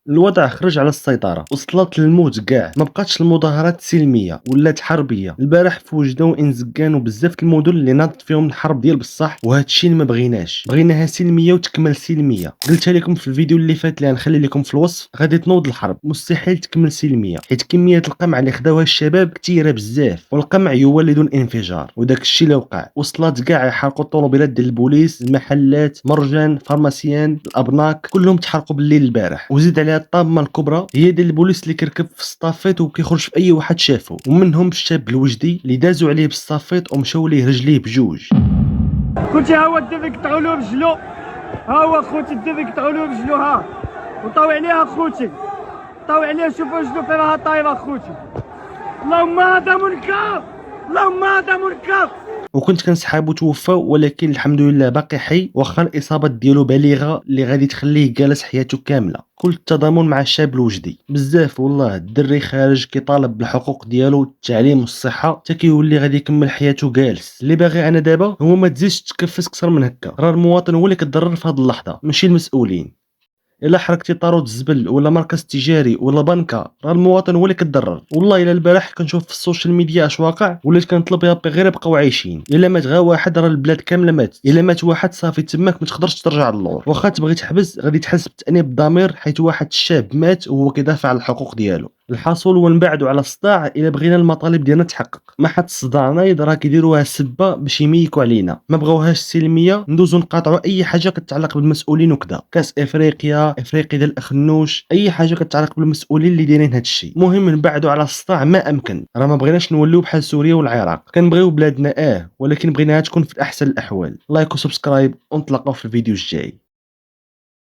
الوضع خرج على السيطرة، وصلت للموت كاع، ما بقاتش المظاهرات سلمية ولات حربية. البارح في وجدة وإن زكان وبزاف المدن اللي ناضت فيهم الحرب ديال بصح، وهذا الشيء اللي ما بغيناش، بغيناها سلمية وتكمل سلمية. قلتها لكم في الفيديو اللي فات اللي غنخلي لكم في الوصف، غادي تنوض الحرب مستحيل تكمل سلمية، حيت كمية القمع اللي خداوها الشباب كثيرة بزاف، والقمع يولد الانفجار. وداك الشيء اللي وقع، وصلت كاع يحرقوا الطوموبيلات ديال البوليس، المحلات، مرجان، فارماسيان، الابناك، كلهم تحرقوا بالليل البارح. وزيد عليها الطامه الكبرى هي ديال البوليس اللي كيركب في الصافيط وكيخرج في اي واحد شافو، ومنهم الشاب الوجدي اللي دازوا عليه بالصافيط ومشاو ليه رجليه بجوج. خوتي ها هو الدري قطعوا له رجلو، ها هو خوتي الدري قطعوا له رجلو، ها وطاو عليها خوتي، طاو عليها. شوفوا رجلو فين راها طايره خوتي. اللهم هذا منكر، اللهم هذا منكر. وكنت كنسحابو توفى، ولكن الحمد لله باقي حي، واخا الاصابات ديالو بالغه اللي غادي تخليه جالس حياته كامله. كل التضامن مع الشاب الوجدي بزاف والله. الدري خارج كيطالب بالحقوق ديالو، التعليم والصحه، حتى كيولي غادي يكمل حياته جالس. اللي باغي انا دابا هو ما تزيدش تكفس اكثر من هكا، راه المواطن هو اللي كيتضرر في هذه اللحظه ماشي المسؤولين. الا حرقتي طارود الزبل ولا مركز تجاري ولا بنكه، راه المواطن هو اللي كيتضرر. والله الا البارح كنشوف في السوشيال ميديا اش واقع، وليت كنطلب يا ربي غير يبقاو عايشين. الا مات غير واحد راه البلاد كامله ماتت، الا مات واحد صافي تماك ما تقدرش ترجع للور. واخا تبغي تحبس غادي تحس بتانيب الضمير، حيت واحد الشاب مات وهو كيدافع على الحقوق ديالو. الحاصل هو نبعدوا على الصداع الا بغينا المطالب ديالنا تحقق. ما حد الصداع نايض راه كيديروها سبه باش يميكوا علينا، ما بغاوهاش السلميه، ندوزو نقاطعوا اي حاجه كتعلق بالمسؤولين وكذا. كاس افريقيا ديال الاخنوش، اي حاجه كتعلق بالمسؤولين اللي دايرين هذا الشيء. المهم نبعدوا على الصداع ما امكن. راه ما بغيناش نوليو بحال سوريا والعراق، كنبغيو بلادنا ولكن بغيناها تكون في احسن الاحوال. لايك وسبسكرايب ونتلاقاو في الفيديو الجاي.